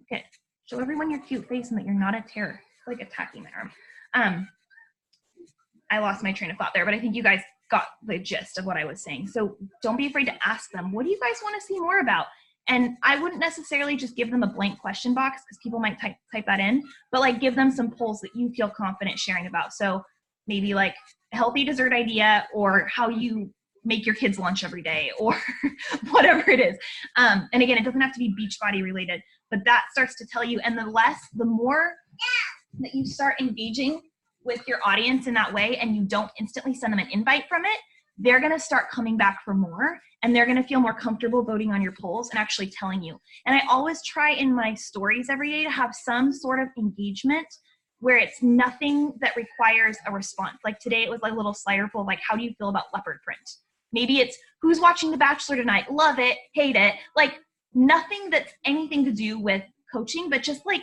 Okay, show everyone your cute face and that you're not a terror. It's like attacking my arm. I lost my train of thought there, but I think you guys got the gist of what I was saying. So don't be afraid to ask them, what do you guys want to see more about? And I wouldn't necessarily just give them a blank question box, because people might type that in, but like give them some polls that you feel confident sharing about. So maybe like a healthy dessert idea, or how you make your kids lunch every day, or whatever it is. And again, it doesn't have to be Beachbody related, but that starts to tell you. And the more that you start engaging with your audience in that way, and you don't instantly send them an invite from it, they're going to start coming back for more, and they're going to feel more comfortable voting on your polls and actually telling you. And I always try in my stories every day to have some sort of engagement where it's nothing that requires a response. Like today, it was like a little slider poll, like, how do you feel about leopard print? Maybe it's, who's watching The Bachelor tonight? Love it, hate it. Like, nothing that's anything to do with coaching, but just like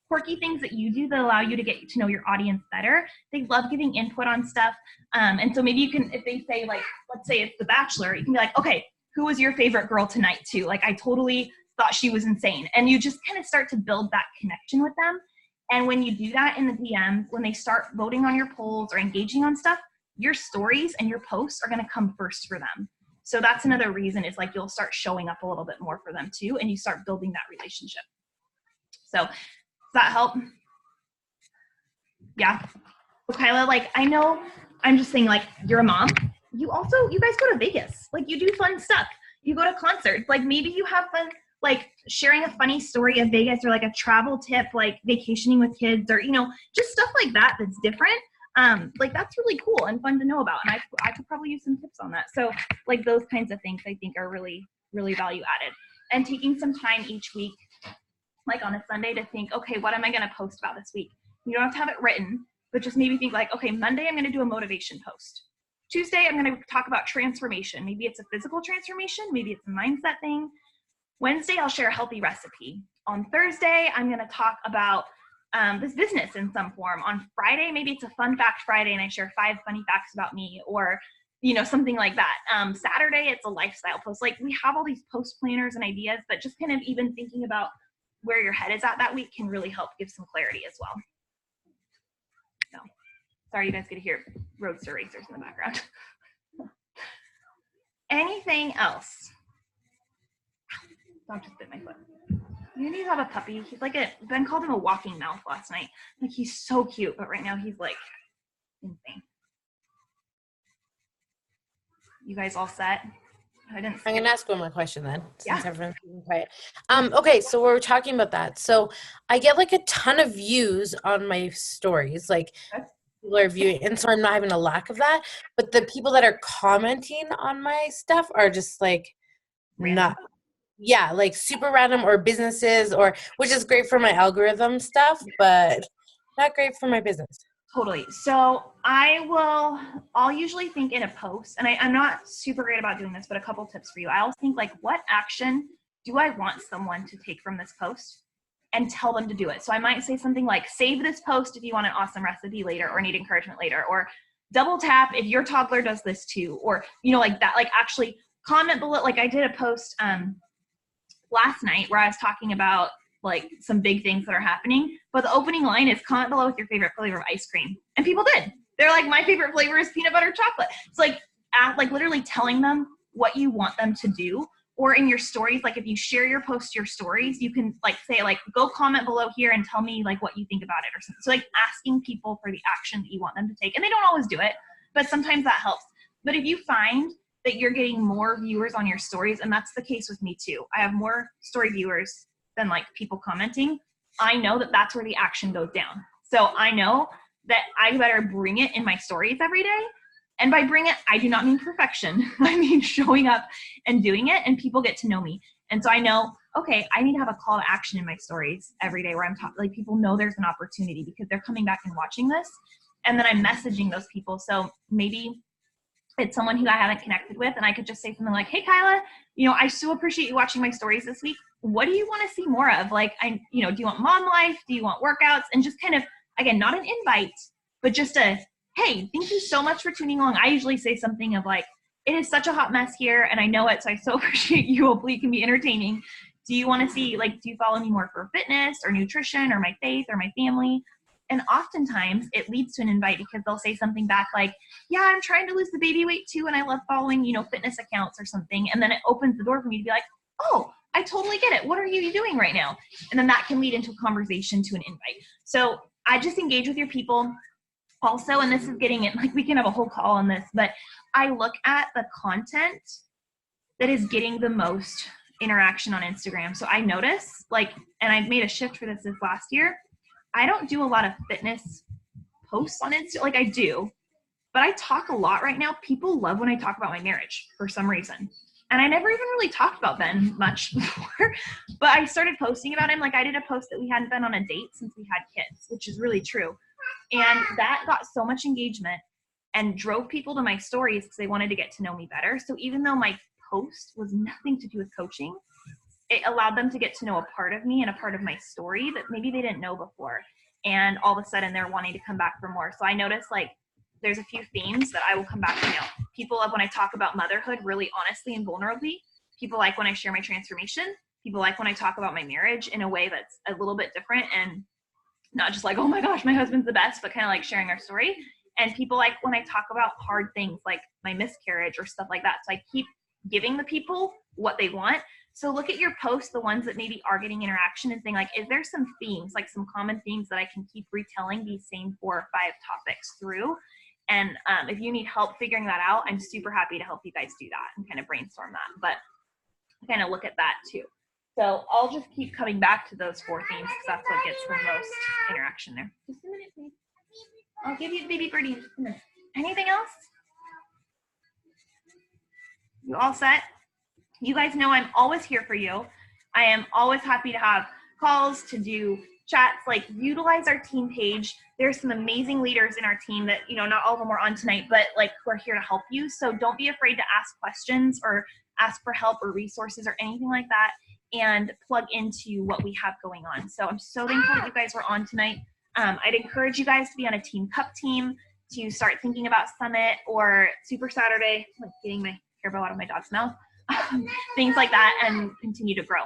quirky things that you do that allow you to get to know your audience better. They love giving input on stuff. And so maybe you can, if they say like, let's say it's The Bachelor, you can be like, okay, who was your favorite girl tonight too? Like, I totally thought she was insane. And you just kind of start to build that connection with them. And when you do that in the DMs, when they start voting on your polls or engaging on stuff, your stories and your posts are going to come first for them. So that's another reason, is like, you'll start showing up a little bit more for them too, and you start building that relationship. So does that help? Yeah. So Kyla, like, I know, I'm just saying, like, you're a mom. You guys go to Vegas. Like, you do fun stuff. you go to concerts. Like maybe you have fun, like sharing a funny story of Vegas or like a travel tip, like vacationing with kids or, you know, just stuff like that that's different. Like that's really cool and fun to know about. And I could probably use some tips on that. So like those kinds of things I think are really, really value added. And taking some time each week, like on a Sunday, to think, okay, what am I going to post about this week? You don't have to have it written, but just maybe think like, okay, Monday I'm going to do a motivation post. Tuesday I'm going to talk about transformation. Maybe it's a physical transformation. Maybe it's a mindset thing. Wednesday I'll share a healthy recipe. On Thursday I'm going to talk about this business in some form. On Friday, maybe it's a fun fact Friday and I share 5 funny facts about me, or, you know, something like that. Saturday, it's a lifestyle post. Like we have all these post planners and ideas, but just kind of even thinking about where your head is at that week can really help give some clarity as well. So, sorry you guys get to hear roadster racers in the background. Anything else? Dog just bit my foot. You need to have a puppy. He's like Ben called him a walking mouth last night. Like he's so cute, but right now he's like insane. You guys all set? I'm gonna ask one more question then, since Yeah. everyone's being quiet. Okay, so we're talking about that. So I get like a ton of views on my stories, like people are viewing, and so I'm not having a lack of that. But the people that are commenting on my stuff are just like Random. like super random, or businesses, or which is great for my algorithm stuff, but not great for my business. Totally. So I'll usually think in a post, and I'm not super great about doing this, but a couple tips for you. I'll think like, what action do I want someone to take from this post, and tell them to do it. So I might say something like, save this post if you want an awesome recipe later or need encouragement later, or double tap if your toddler does this too, or, you know, like that, like actually comment below. Like I did a post last night where I was talking about like some big things that are happening, but the opening line is comment below with your favorite flavor of ice cream. And people did. They're like, my favorite flavor is peanut butter chocolate. It's like literally telling them what you want them to do. Or in your stories, like if you share your post, your stories, you can like say like, go comment below here and tell me like what you think about it or something. So like asking people for the action that you want them to take. And they don't always do it, but sometimes that helps. But if you find that you're getting more viewers on your stories, and that's the case with me too, I have more story viewers than like people commenting, I know that that's where the action goes down. So I know that I better bring it in my stories every day. And by bring it, I do not mean perfection. I mean showing up and doing it, and people get to know me. And so I know, okay, I need to have a call to action in my stories every day where I'm talking, like people know there's an opportunity because they're coming back and watching this. And then I'm messaging those people. So maybe it's someone who I haven't connected with, and I could just say something like, hey, Kyla, you know, I so appreciate you watching my stories this week. What do you want to see more of? Like, do you want mom life? Do you want workouts? And just kind of, again, not an invite, but just a, hey, thank you so much for tuning along. I usually say something of like, it is such a hot mess here, and I know it, so I so appreciate you. Hopefully it can be entertaining. Do you want to see, like, do you follow me more for fitness or nutrition or my faith or my family? And oftentimes it leads to an invite because they'll say something back like, yeah, I'm trying to lose the baby weight too, and I love following, fitness accounts or something. And then it opens the door for me to be like, oh, I totally get it. What are you doing right now? And then that can lead into a conversation to an invite. So I just engage with your people. Also, and this is getting it, like we can have a whole call on this, but I look at the content that is getting the most interaction on Instagram. So I notice, like, and I made a shift for this last year, I don't do a lot of fitness posts on Insta. Like I do, but I talk a lot right now. People love when I talk about my marriage for some reason. And I never even really talked about Ben much before, but I started posting about him. Like I did a post that we hadn't been on a date since we had kids, which is really true. And that got so much engagement and drove people to my stories because they wanted to get to know me better. So even though my post was nothing to do with coaching, it allowed them to get to know a part of me and a part of my story that maybe they didn't know before. And all of a sudden they're wanting to come back for more. So I noticed like there's a few themes that I will come back to now. People love when I talk about motherhood really honestly and vulnerably. People like when I share my transformation. People like when I talk about my marriage in a way that's a little bit different and not just like, oh my gosh, my husband's the best, but kind of like sharing our story. And people like when I talk about hard things like my miscarriage or stuff like that. So I keep giving the people what they want. So look at your posts, the ones that maybe are getting interaction, and saying like, is there some themes, like some common themes that I can keep retelling these same 4 or 5 topics through? And if you need help figuring that out, I'm super happy to help you guys do that and kind of brainstorm that. But kind of look at that too. So I'll just keep coming back to those 4 themes because that's what gets the most interaction there. Just a minute, please. I'll give you the baby birdie in just a minute. Anything else? You all set? You guys know I'm always here for you. I am always happy to have calls, to do chats, like utilize our team page. There's some amazing leaders in our team that, not all of them are on tonight, but like who are here to help you. So don't be afraid to ask questions or ask for help or resources or anything like that, and plug into what we have going on. So I'm so thankful that you guys were on tonight. I'd encourage you guys to be on a Team Cup team, to start thinking about Summit or Super Saturday, like getting my hair bow out of my dog's mouth, things like that, and continue to grow.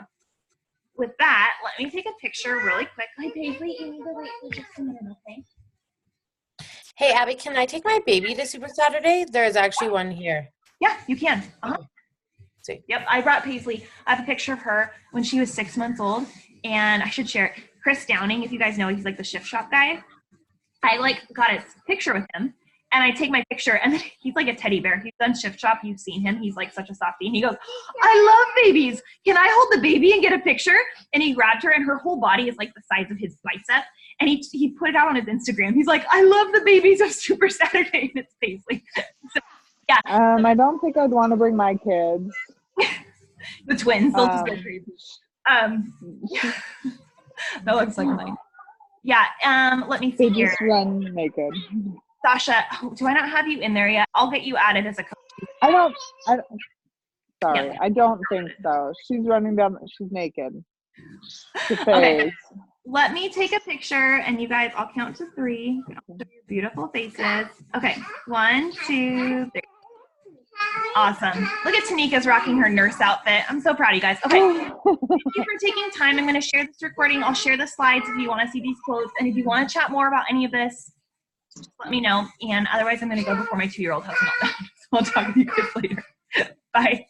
With that, let me take a picture really quick. Hi, Paisley, you need to wait for just a minute, okay? Hey, Abby, can I take my baby to Super Saturday? There's actually one here. Yeah, you can. See. Yep, I brought Paisley. I have a picture of her when she was 6 months old, and I should share it. Chris Downing, if you guys know, he's like the Shift Shop guy. I got a picture with him, and I take my picture, and then he's like a teddy bear. He's done Shift Shop. You've seen him. He's like such a softie. And he goes, I love babies. Can I hold the baby and get a picture? And he grabbed her, and her whole body is like the size of his bicep. And he put it out on his Instagram. He's like, I love the babies of Super Saturday. And it's Paisley. So, yeah. I don't think I'd want to bring my kids. The twins. They'll just go crazy. That looks like mine. Yeah. Let me see They here. just run naked. Sasha, do I not have you in there yet? I'll get you added as a coach. Sorry, Yeah. I don't think so. She's running down, she's naked. Okay. Let me take a picture, and you guys, I'll count to 3. Beautiful faces. Okay, 1, 2, 3. Awesome. Look at Tanika's rocking her nurse outfit. I'm so proud of you guys. Okay, thank you for taking time. I'm going to share this recording. I'll share the slides if you want to see these quotes, and if you want to chat more about any of this, just let me know. And otherwise, I'm going to go before my 2-year-old has a meltdown. So I'll talk to you guys later. Bye.